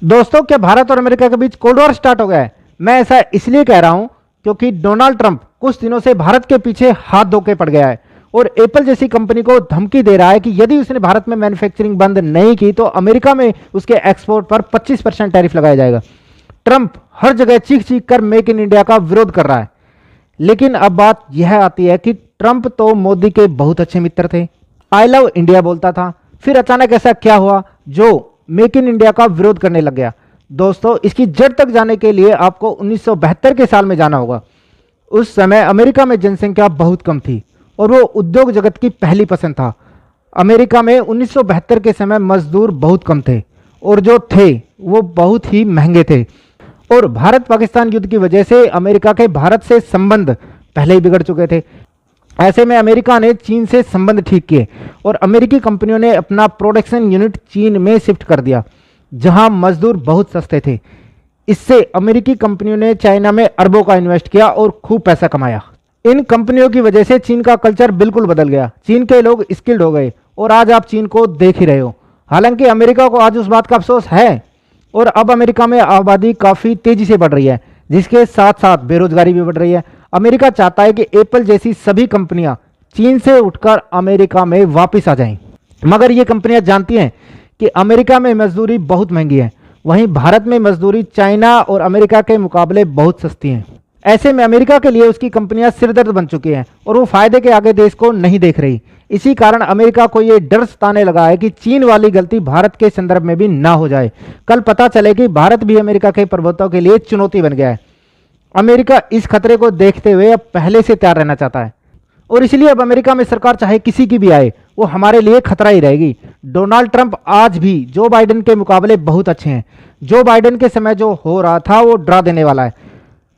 दोस्तों, क्या भारत और अमेरिका के बीच कोल्ड वॉर स्टार्ट हो गया है? मैं ऐसा इसलिए कह रहा हूं क्योंकि डोनाल्ड ट्रंप कुछ दिनों से भारत के पीछे हाथ धो के पड़ गया है और एप्पल जैसी कंपनी को धमकी दे रहा है कि यदि उसने भारत में मैन्युफैक्चरिंग बंद नहीं की तो अमेरिका में उसके एक्सपोर्ट पर 25% टैरिफ लगाया जाएगा। ट्रंप हर जगह चीख चीख कर मेक इन इंडिया का विरोध कर रहा है। लेकिन अब बात यह आती है कि ट्रंप तो मोदी के बहुत अच्छे मित्र थे, आई लव इंडिया बोलता था, फिर अचानक ऐसा क्या हुआ जो मेक इन इंडिया का विरोध करने लग गया? दोस्तों, इसकी जड़ तक जाने के लिए आपको 1972 के साल में जाना होगा। उस समय अमेरिका में जनसंख्या बहुत कम थी और वो उद्योग जगत की पहली पसंद था। अमेरिका में 1972 के समय मजदूर बहुत कम थे और जो थे वो बहुत ही महंगे थे और भारत पाकिस्तान युद्ध की वजह से अमेरिका के भारत से संबंध पहले ही बिगड़ चुके थे। ऐसे में अमेरिका ने चीन से संबंध ठीक किए और अमेरिकी कंपनियों ने अपना प्रोडक्शन यूनिट चीन में शिफ्ट कर दिया, जहां मजदूर बहुत सस्ते थे। इससे अमेरिकी कंपनियों ने चाइना में अरबों का इन्वेस्ट किया और खूब पैसा कमाया। इन कंपनियों की वजह से चीन का कल्चर बिल्कुल बदल गया। चीन के लोग स्किल्ड हो गए और आज आप चीन को देख ही रहे हो। हालांकि अमेरिका को आज उस बात का अफसोस है और अब अमेरिका में आबादी काफ़ी तेजी से बढ़ रही है, जिसके साथ साथ बेरोजगारी भी बढ़ रही है। अमेरिका चाहता है कि एप्पल जैसी सभी कंपनियां चीन से उठकर अमेरिका में वापस आ जाएं। मगर ये कंपनियां जानती हैं कि अमेरिका में मजदूरी बहुत महंगी है, वहीं भारत में मजदूरी चाइना और अमेरिका के मुकाबले बहुत सस्ती है। ऐसे में अमेरिका के लिए उसकी कंपनियां सिरदर्द बन चुकी हैं और वो फायदे के आगे देश को नहीं देख रही। इसी कारण अमेरिका को ये डर सताने लगा है कि चीन वाली गलती भारत के संदर्भ में भी ना हो जाए। कल पता चले कि भारत भी अमेरिका के पर्वतों के लिए चुनौती बन गया है। अमेरिका इस खतरे को देखते हुए अब पहले से तैयार रहना चाहता है और इसलिए अब अमेरिका में सरकार चाहे किसी की भी आए, वो हमारे लिए खतरा ही रहेगी। डोनाल्ड ट्रंप आज भी जो बाइडेन के मुकाबले बहुत अच्छे हैं। जो बाइडेन के समय जो हो रहा था वो डरा देने वाला है।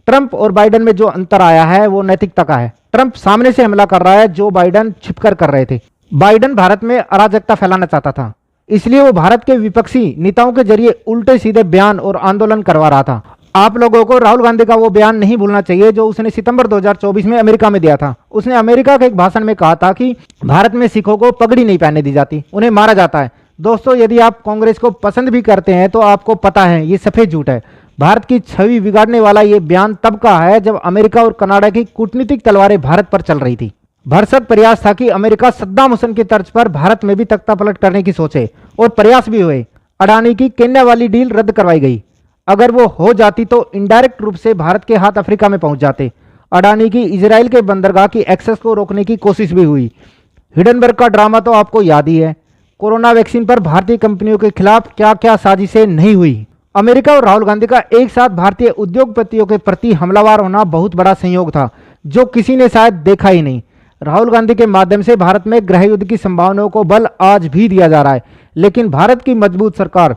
ट्रंप और बाइडेन में जो अंतर आया है वो नैतिकता का है। ट्रंप सामने से हमला कर रहा है, जो बाइडेन छिपकर कर रहे थे। बाइडेन भारत में अराजकता फैलाना चाहता था, इसलिए वो भारत के विपक्षी नेताओं के जरिए उल्टे सीधे बयान और आंदोलन करवा रहा था। आप लोगों को राहुल गांधी का वो बयान नहीं भूलना चाहिए जो उसने सितंबर 2024 में अमेरिका में दिया था। उसने अमेरिका के एक भाषण में कहा था कि भारत में सिखों को पगड़ी नहीं पहनने दी जाती, उन्हें मारा जाता है। दोस्तों, यदि आप कांग्रेस को पसंद भी करते हैं तो आपको पता है ये सफेद झूठ है। भारत की छवि बिगाड़ने वाला ये बयान तब का है जब अमेरिका और कनाडा की कूटनीतिक तलवारें भारत पर चल रही थी। भरसक प्रयास था कि अमेरिका सद्दाम हुसैन की तर्ज पर भारत में भी तख्ता पलट करने की सोचे और प्रयास भी हुए। अडानी की केन्या वाली डील रद्द करवाई गई। अगर वो हो जाती तो इनडायरेक्ट रूप से भारत के हाथ अफ्रीका में पहुंच जाते। अडानी की इजराइल के बंदरगाह की एक्सेस को रोकने की कोशिश भी हुई। हिडनबर्ग का ड्रामा तो आपको याद ही है। कोरोना वैक्सीन पर भारतीय कंपनियों के खिलाफ क्या क्या साजिशें नहीं हुई। अमेरिका और राहुल गांधी का एक साथ भारतीय उद्योगपतियों के प्रति हमलावर होना बहुत बड़ा संयोग था, जो किसी ने शायद देखा ही नहीं। राहुल गांधी के माध्यम से भारत में गृह युद्ध की संभावनाओं को बल आज भी दिया जा रहा है, लेकिन भारत की मजबूत सरकार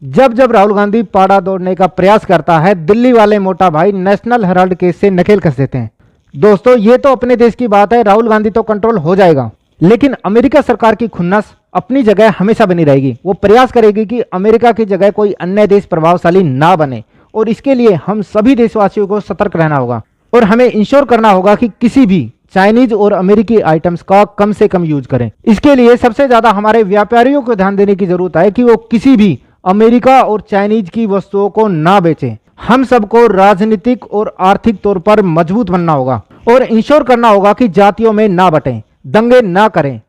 जब जब राहुल गांधी पाड़ा दौड़ने का प्रयास करता है, दिल्ली वाले मोटा भाई नेशनल हेराल्ड केस से नकेल कस देते हैं। दोस्तों, ये तो अपने देश की बात है, राहुल गांधी तो कंट्रोल हो जाएगा, लेकिन अमेरिका सरकार की खुन्नस अपनी जगह हमेशा बनी रहेगी। वो प्रयास करेगी कि अमेरिका की जगह कोई अन्य देश प्रभावशाली ना बने और इसके लिए हम सभी देशवासियों को सतर्क रहना होगा और हमें इंश्योर करना होगा कि किसी भी चाइनीज और अमेरिकी आइटम्स का कम से कम यूज करें। इसके लिए सबसे ज्यादा हमारे व्यापारियों को ध्यान देने की जरूरत है कि वो किसी भी अमेरिका और चाइनीज की वस्तुओं को ना बेचें। हम सबको राजनीतिक और आर्थिक तौर पर मजबूत बनना होगा और इंश्योर करना होगा कि जातियों में ना बटें, दंगे ना करें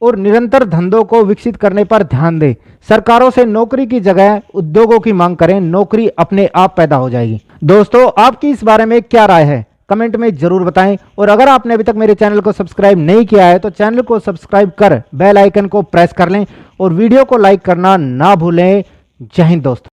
और निरंतर धंधों को विकसित करने पर ध्यान दें। सरकारों से नौकरी की जगह उद्योगों की मांग करें, नौकरी अपने आप पैदा हो जाएगी। दोस्तों, आपकी इस बारे में क्या राय है कमेंट में जरूर बताएं और अगर आपने अभी तक मेरे चैनल को सब्सक्राइब नहीं किया है तो चैनल को सब्सक्राइब कर बेल आइकन को प्रेस कर लें और वीडियो को लाइक करना ना भूलें। जय हिंद दोस्तों।